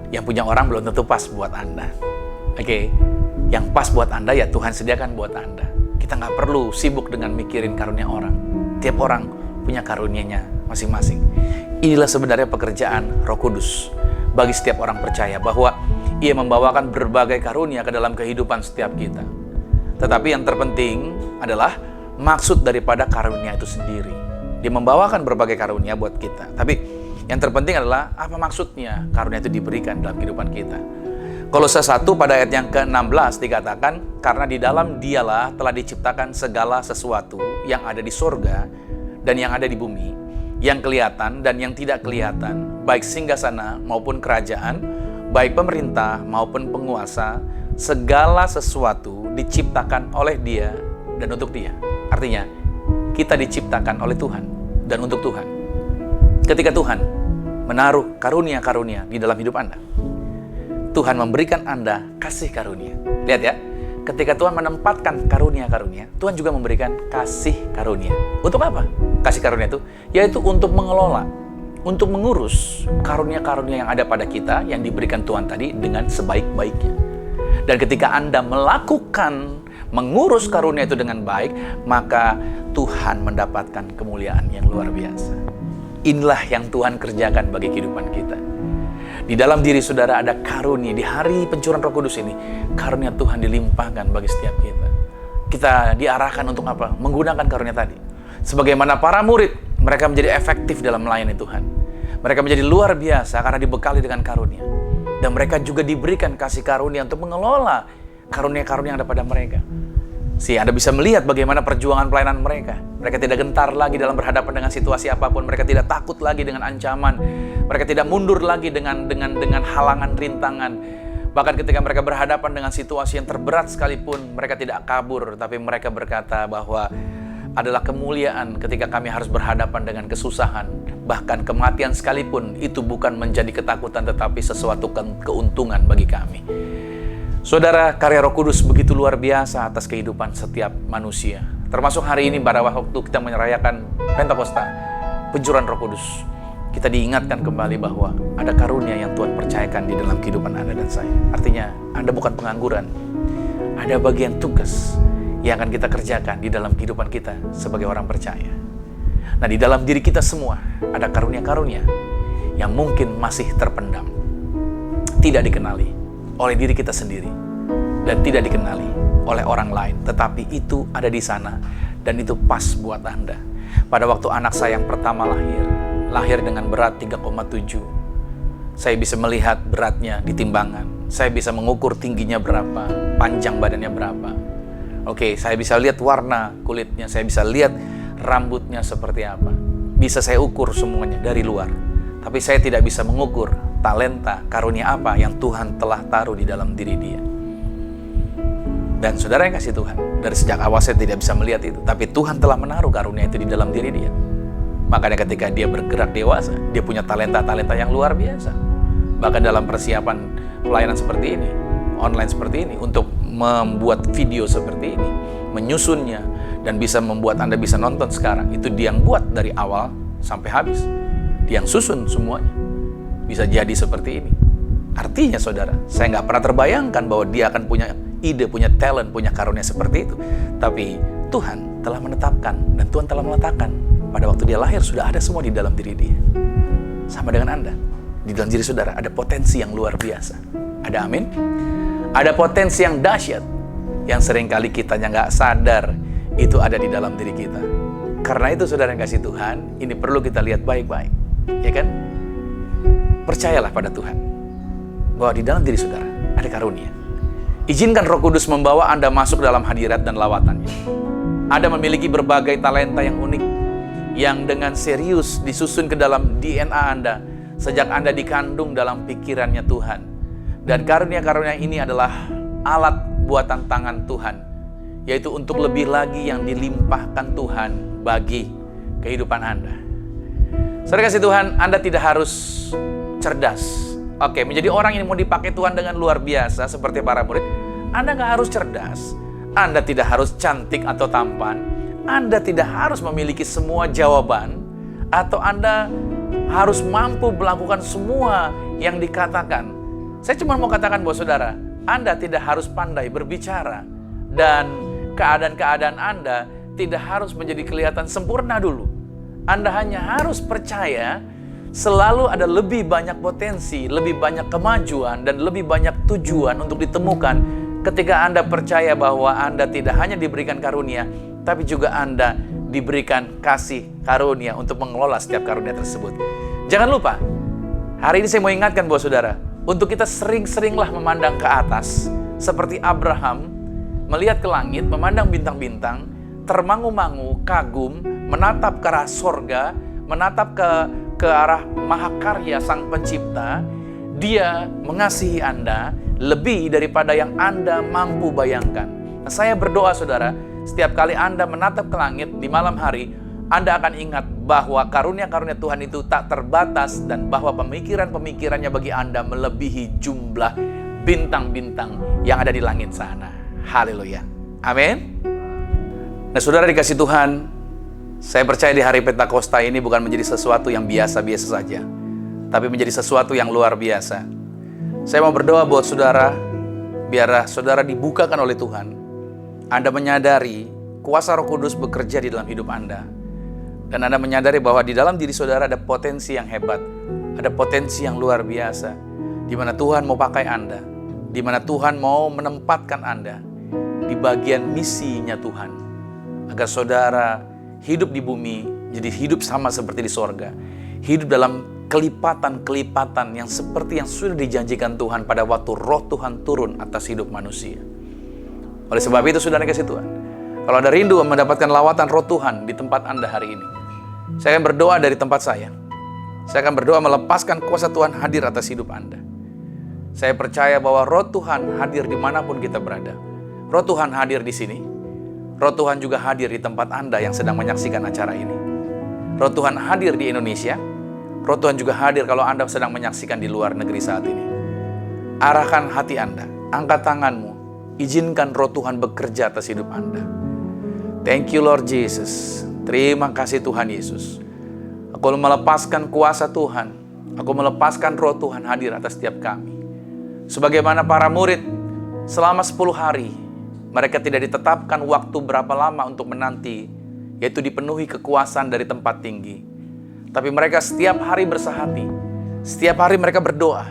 yang punya orang belum tentu pas buat Anda. Yang pas buat Anda ya Tuhan sediakan buat Anda. Kita nggak perlu sibuk dengan mikirin karunia orang. Tiap orang punya karunianya masing-masing. Inilah sebenarnya pekerjaan Roh Kudus bagi setiap orang percaya, bahwa Ia membawakan berbagai karunia ke dalam kehidupan setiap kita. Tetapi yang terpenting adalah maksud daripada karunia itu sendiri. Dia membawakan berbagai karunia buat kita. Tapi yang terpenting adalah apa maksudnya karunia itu diberikan dalam kehidupan kita. Kolose 1 pada ayat yang ke-16 dikatakan, karena di dalam Dialah telah diciptakan segala sesuatu yang ada di surga dan yang ada di bumi, yang kelihatan dan yang tidak kelihatan, baik singgasana maupun kerajaan, baik pemerintah maupun penguasa, segala sesuatu diciptakan oleh Dia dan untuk Dia. Artinya, kita diciptakan oleh Tuhan dan untuk Tuhan. Ketika Tuhan menaruh karunia-karunia di dalam hidup Anda, Tuhan memberikan Anda kasih karunia. Lihat ya, ketika Tuhan menempatkan karunia-karunia, Tuhan juga memberikan kasih karunia. Untuk apa? Kasih karunia itu, yaitu untuk mengelola, untuk mengurus karunia-karunia yang ada pada kita, yang diberikan Tuhan tadi dengan sebaik-baiknya. Dan ketika Anda melakukan, mengurus karunia itu dengan baik, maka Tuhan mendapatkan kemuliaan yang luar biasa. Inilah yang Tuhan kerjakan bagi kehidupan kita. Di dalam diri saudara ada karunia. Di hari pencurahan Roh Kudus ini, karunia Tuhan dilimpahkan bagi setiap kita. Kita diarahkan untuk apa? Menggunakan karunia tadi. Sebagaimana para murid, mereka menjadi efektif dalam melayani Tuhan. Mereka menjadi luar biasa karena dibekali dengan karunia. Dan mereka juga diberikan kasih karunia untuk mengelola karunia-karunia yang ada pada mereka. Anda bisa melihat bagaimana perjuangan pelayanan mereka. Mereka tidak gentar lagi dalam berhadapan dengan situasi apapun. Mereka tidak takut lagi dengan ancaman. Mereka tidak mundur lagi dengan halangan, rintangan. Bahkan ketika mereka berhadapan dengan situasi yang terberat sekalipun, mereka tidak kabur. Tapi mereka berkata bahwa adalah kemuliaan ketika kami harus berhadapan dengan kesusahan. Bahkan kematian sekalipun, itu bukan menjadi ketakutan, tetapi sesuatu keuntungan bagi kami. Saudara, karya Roh Kudus begitu luar biasa atas kehidupan setiap manusia. Termasuk hari ini pada waktu kita merayakan Pentakosta, pencurahan Roh Kudus. Kita diingatkan kembali bahwa ada karunia yang Tuhan percayakan di dalam kehidupan Anda dan saya. Artinya, Anda bukan pengangguran. Ada bagian tugas yang akan kita kerjakan di dalam kehidupan kita sebagai orang percaya. Nah, di dalam diri kita semua ada karunia-karunia yang mungkin masih terpendam, tidak dikenali oleh diri kita sendiri, dan tidak dikenali oleh orang lain. Tetapi itu ada di sana, dan itu pas buat Anda. Pada waktu anak saya yang pertama lahir dengan berat 3,7. Saya bisa melihat beratnya di timbangan. Saya bisa mengukur tingginya berapa, panjang badannya berapa. Saya bisa lihat warna kulitnya, saya bisa lihat rambutnya seperti apa. Bisa saya ukur semuanya dari luar. Tapi saya tidak bisa mengukur talenta, karunia apa yang Tuhan telah taruh di dalam diri dia. Dan saudara yang kasih Tuhan, dari sejak awal saya tidak bisa melihat itu. Tapi Tuhan telah menaruh karunia itu di dalam diri dia. Makanya ketika dia bergerak dewasa, dia punya talenta-talenta yang luar biasa. bahkan dalam persiapan pelayanan seperti ini, online seperti ini, untuk membuat video seperti ini, menyusunnya, dan bisa membuat Anda bisa nonton sekarang. Itu dia yang buat dari awal sampai habis. Dia yang susun semuanya. Bisa jadi seperti ini. Artinya saudara, saya nggak pernah terbayangkan bahwa dia akan punya ide, punya talent, punya karunia seperti itu. Tapi Tuhan telah menetapkan dan Tuhan telah meletakkan pada waktu dia lahir sudah ada semua di dalam diri dia. Sama dengan Anda. Di dalam diri saudara ada potensi yang luar biasa. Ada amin? Ada potensi yang dahsyat yang seringkali kitanya nggak sadar itu ada di dalam diri kita. Karena itu saudara yang kasih Tuhan, ini perlu kita lihat baik-baik. Ya kan? Percayalah pada Tuhan bahwa di dalam diri saudara ada karunia. Izinkan Roh Kudus membawa Anda masuk dalam hadirat dan lawatannya. Anda memiliki berbagai talenta yang unik, yang dengan serius disusun ke dalam DNA Anda sejak Anda dikandung dalam pikirannya Tuhan. Dan karunia-karunia ini adalah alat buatan tangan Tuhan, yaitu untuk lebih lagi yang dilimpahkan Tuhan bagi kehidupan Anda. Saudara kasih Tuhan, Anda tidak harus cerdas. Oke, menjadi orang yang mau dipakai Tuhan dengan luar biasa seperti para murid, Anda nggak harus cerdas. Anda tidak harus cantik atau tampan. Anda tidak harus memiliki semua jawaban. Atau Anda harus mampu melakukan semua yang dikatakan. Saya cuma mau katakan bahwa saudara, Anda tidak harus pandai berbicara. Dan keadaan-keadaan Anda tidak harus menjadi kelihatan sempurna dulu. Anda hanya harus percaya selalu ada lebih banyak potensi, lebih banyak kemajuan, dan lebih banyak tujuan untuk ditemukan ketika Anda percaya bahwa Anda tidak hanya diberikan karunia, tapi juga Anda diberikan kasih karunia untuk mengelola setiap karunia tersebut. Jangan lupa, hari ini saya mau ingatkan bahwa saudara, untuk kita sering-seringlah memandang ke atas, seperti Abraham, melihat ke langit, memandang bintang-bintang, termangu-mangu, kagum, menatap ke arah sorga, menatap ke arah mahakarya Sang Pencipta. Dia mengasihi Anda lebih daripada yang Anda mampu bayangkan. Nah, saya berdoa saudara, setiap kali Anda menatap ke langit di malam hari, Anda akan ingat bahwa karunia-karunia Tuhan itu tak terbatas dan bahwa pemikiran-pemikirannya bagi Anda melebihi jumlah bintang-bintang yang ada di langit sana. Haleluya. Amin. Nah, saudara dikasih Tuhan, saya percaya di hari Pentakosta ini bukan menjadi sesuatu yang biasa-biasa saja, tapi menjadi sesuatu yang luar biasa. Saya mau berdoa buat saudara, biar saudara dibukakan oleh Tuhan. Anda menyadari kuasa Roh Kudus bekerja di dalam hidup Anda. Dan Anda menyadari bahwa di dalam diri saudara ada potensi yang hebat, ada potensi yang luar biasa, di mana Tuhan mau pakai Anda, di mana Tuhan mau menempatkan Anda di bagian misinya Tuhan, agar saudara hidup di bumi jadi hidup sama seperti di sorga, hidup dalam kelipatan-kelipatan yang seperti yang sudah dijanjikan Tuhan pada waktu Roh Tuhan turun atas hidup manusia. Oleh sebab itu saudara kasih Tuhan, kalau ada rindu mendapatkan lawatan Roh Tuhan di tempat Anda hari ini, saya akan berdoa dari tempat saya. Saya akan berdoa melepaskan kuasa Tuhan hadir atas hidup Anda. Saya percaya bahwa Roh Tuhan hadir dimanapun kita berada. Roh Tuhan hadir di sini. Roh Tuhan juga hadir di tempat Anda yang sedang menyaksikan acara ini. Roh Tuhan hadir di Indonesia. Roh Tuhan juga hadir kalau Anda sedang menyaksikan di luar negeri saat ini. Arahkan hati Anda, angkat tanganmu, izinkan Roh Tuhan bekerja atas hidup Anda. Thank you Lord Jesus. Terima kasih Tuhan Yesus. Aku melepaskan kuasa Tuhan. Aku melepaskan Roh Tuhan hadir atas setiap kami. Sebagaimana para murid selama 10 hari, mereka tidak ditetapkan waktu berapa lama untuk menanti, yaitu dipenuhi kekuasaan dari tempat tinggi. Tapi mereka setiap hari bersahati, setiap hari mereka berdoa,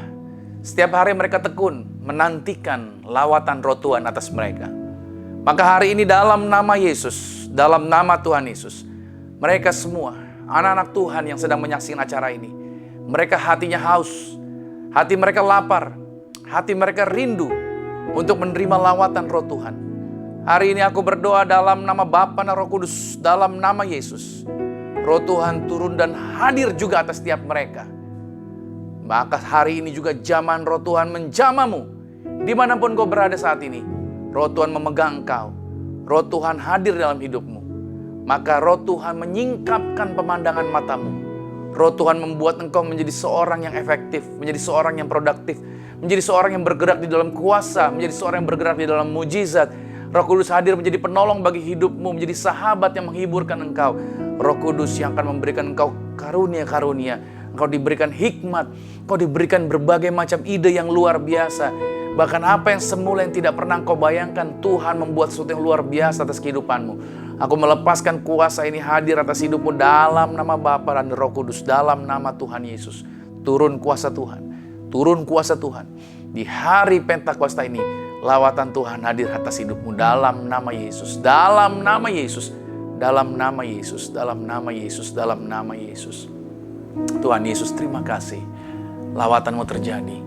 setiap hari mereka tekun menantikan lawatan Roh Tuhan atas mereka. Maka hari ini dalam nama Yesus, dalam nama Tuhan Yesus, mereka semua, anak-anak Tuhan yang sedang menyaksikan acara ini, mereka hatinya haus, hati mereka lapar, hati mereka rindu untuk menerima lawatan Roh Tuhan. Hari ini aku berdoa dalam nama Bapa dan Roh Kudus, dalam nama Yesus. Roh Tuhan turun dan hadir juga atas setiap mereka. Maka hari ini juga zaman Roh Tuhan menjamamu. Dimanapun kau berada saat ini, Roh Tuhan memegang kau. Roh Tuhan hadir dalam hidupmu. Maka Roh Tuhan menyingkapkan pemandangan matamu. Roh Tuhan membuat engkau menjadi seorang yang efektif, menjadi seorang yang produktif, menjadi seorang yang bergerak di dalam kuasa, menjadi seorang yang bergerak di dalam mujizat. Roh Kudus hadir menjadi penolong bagi hidupmu, menjadi sahabat yang menghiburkan engkau. Roh Kudus yang akan memberikan engkau karunia-karunia. Engkau diberikan hikmat, engkau diberikan berbagai macam ide yang luar biasa. Bahkan apa yang semula yang tidak pernah engkau bayangkan, Tuhan membuat sesuatu yang luar biasa atas kehidupanmu. Aku melepaskan kuasa ini hadir atas hidupmu dalam nama Bapa dan Roh Kudus, dalam nama Tuhan Yesus. Turun kuasa Tuhan, turun kuasa Tuhan. Di hari Pentakosta ini, lawatan Tuhan hadir atas hidupmu dalam nama Yesus, dalam nama Yesus, dalam nama Yesus, dalam nama Yesus, dalam nama Yesus. Tuhan Yesus, terima kasih. Lawatanmu terjadi,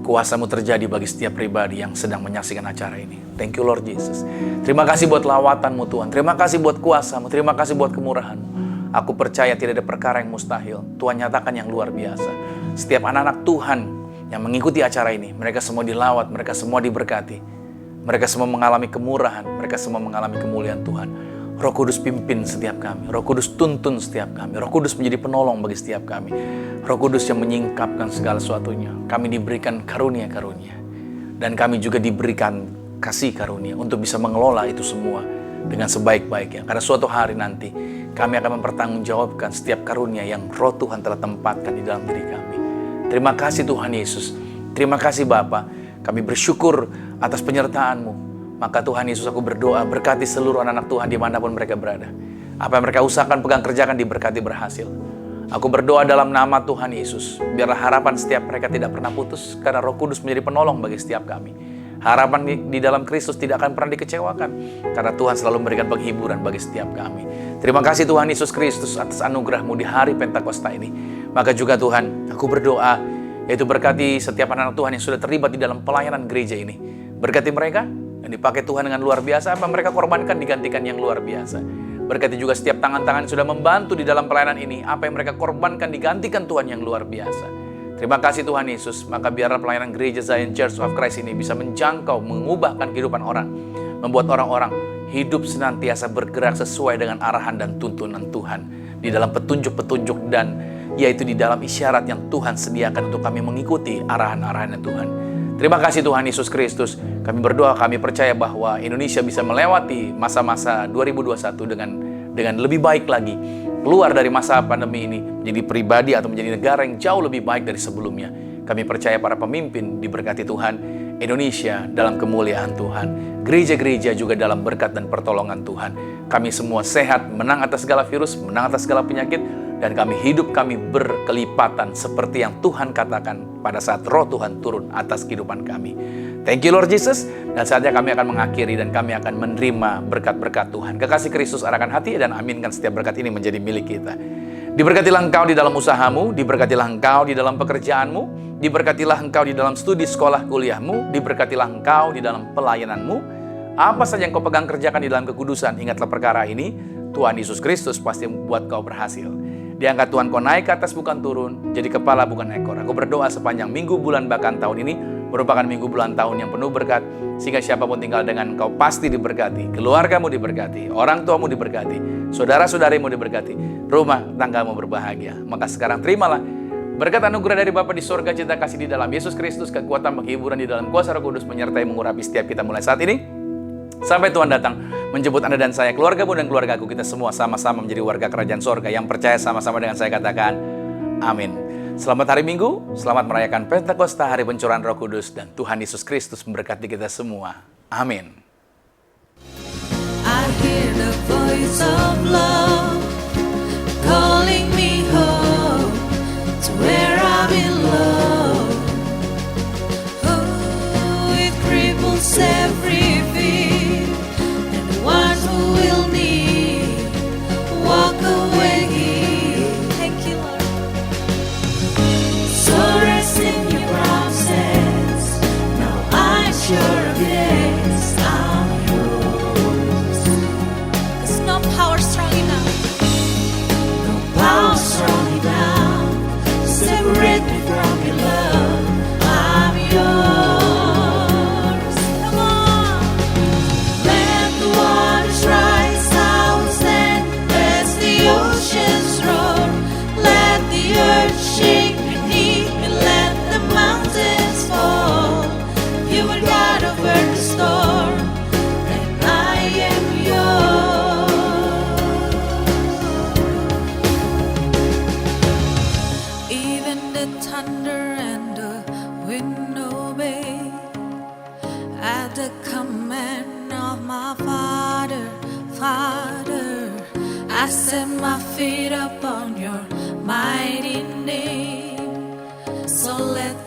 kuasamu terjadi bagi setiap pribadi yang sedang menyaksikan acara ini. Thank you Lord Jesus. Terima kasih buat lawatanmu Tuhan. Terima kasih buat kuasamu. Terima kasih buat kemurahanmu. Aku percaya tidak ada perkara yang mustahil. Tuhan nyatakan yang luar biasa. Setiap anak-anak Tuhan yang mengikuti acara ini, mereka semua dilawat, mereka semua diberkati. Mereka semua mengalami kemurahan, mereka semua mengalami kemuliaan Tuhan. Roh Kudus pimpin setiap kami, Roh Kudus tuntun setiap kami, Roh Kudus menjadi penolong bagi setiap kami. Roh Kudus yang menyingkapkan segala sesuatunya. Kami diberikan karunia-karunia. Dan kami juga diberikan kasih karunia untuk bisa mengelola itu semua dengan sebaik-baiknya. Karena suatu hari nanti kami akan mempertanggungjawabkan setiap karunia yang Roh Tuhan telah tempatkan di dalam diri kami. Terima kasih Tuhan Yesus. Terima kasih Bapa. Kami bersyukur atas penyertaan-Mu. Maka Tuhan Yesus, aku berdoa, berkati seluruh anak-anak Tuhan dimanapun mereka berada. Apa yang mereka usahakan, pegang, kerjakan, diberkati, berhasil. Aku berdoa dalam nama Tuhan Yesus. Biarlah harapan setiap mereka tidak pernah putus, karena Roh Kudus menjadi penolong bagi setiap kami. Harapan di dalam Kristus tidak akan pernah dikecewakan, karena Tuhan selalu memberikan penghiburan bagi setiap kami. Terima kasih Tuhan Yesus Kristus atas anugerah-Mu di hari Pentakosta ini. Maka juga Tuhan, aku berdoa, yaitu berkati setiap anak-anak Tuhan yang sudah terlibat di dalam pelayanan gereja ini. Berkati mereka, dan dipakai Tuhan dengan luar biasa. Apa mereka korbankan digantikan yang luar biasa. Berkati juga setiap tangan-tangan yang sudah membantu di dalam pelayanan ini. Apa yang mereka korbankan digantikan Tuhan yang luar biasa. Terima kasih Tuhan Yesus. Maka biarlah pelayanan gereja Zion Church of Christ ini bisa menjangkau, mengubahkan kehidupan orang. Membuat orang-orang hidup senantiasa bergerak sesuai dengan arahan dan tuntunan Tuhan. Di dalam petunjuk-petunjuk dan yaitu di dalam isyarat yang Tuhan sediakan untuk kami mengikuti arahan-arahan Tuhan. Terima kasih Tuhan Yesus Kristus. Kami berdoa, kami percaya bahwa Indonesia bisa melewati masa-masa 2021 dengan lebih baik lagi. Keluar dari masa pandemi ini menjadi pribadi atau menjadi negara yang jauh lebih baik dari sebelumnya. Kami percaya para pemimpin diberkati Tuhan, Indonesia dalam kemuliaan Tuhan, gereja-gereja juga dalam berkat dan pertolongan Tuhan. Kami semua sehat, menang atas segala virus, menang atas segala penyakit, dan kami berkelipatan seperti yang Tuhan katakan pada saat Roh Tuhan turun atas kehidupan kami. Thank you Lord Jesus. Dan saatnya kami akan mengakhiri dan kami akan menerima berkat-berkat Tuhan. Kekasih Kristus arahkan hati dan aminkan setiap berkat ini menjadi milik kita. Diberkatilah engkau di dalam usahamu, diberkatilah engkau di dalam pekerjaanmu, diberkatilah engkau di dalam studi sekolah kuliahmu, diberkatilah engkau di dalam pelayananmu. Apa saja yang kau pegang kerjakan di dalam kekudusan, ingatlah perkara ini, Tuhan Yesus Kristus pasti membuat kau berhasil. Diangkat Tuhan kau naik ke atas bukan turun, jadi kepala bukan ekor. Aku berdoa sepanjang minggu, bulan, bahkan tahun ini merupakan minggu, bulan, tahun yang penuh berkat, sehingga siapapun tinggal dengan kau pasti diberkati, keluargamu diberkati, orang tuamu diberkati, saudara-saudarimu diberkati, rumah tanggamu berbahagia. Maka sekarang terimalah berkat anugerah dari Bapa di sorga, cinta kasih di dalam Yesus Kristus, kekuatan penghiburan di dalam kuasa Roh Kudus menyertai mengurapi setiap kita mulai saat ini sampai Tuhan datang menjemput Anda dan saya, keluargamu dan keluargaku, kita semua sama-sama menjadi warga kerajaan sorga. Yang percaya sama-sama dengan saya katakan amin. Selamat hari Minggu, selamat merayakan Pentakosta, hari pencurahan Roh Kudus, dan Tuhan Yesus Kristus memberkati kita semua. Amin. I hear the voice of love calling me home to where I belong. Oh, it cripples every fear, and the ones who will need walk away. Thank you, Lord. So rest in your process. Now I'm sure of this, I'm yours. There's no power the thunder and the wind obey. At the command of my Father, Father, I set my feet upon your mighty name. So let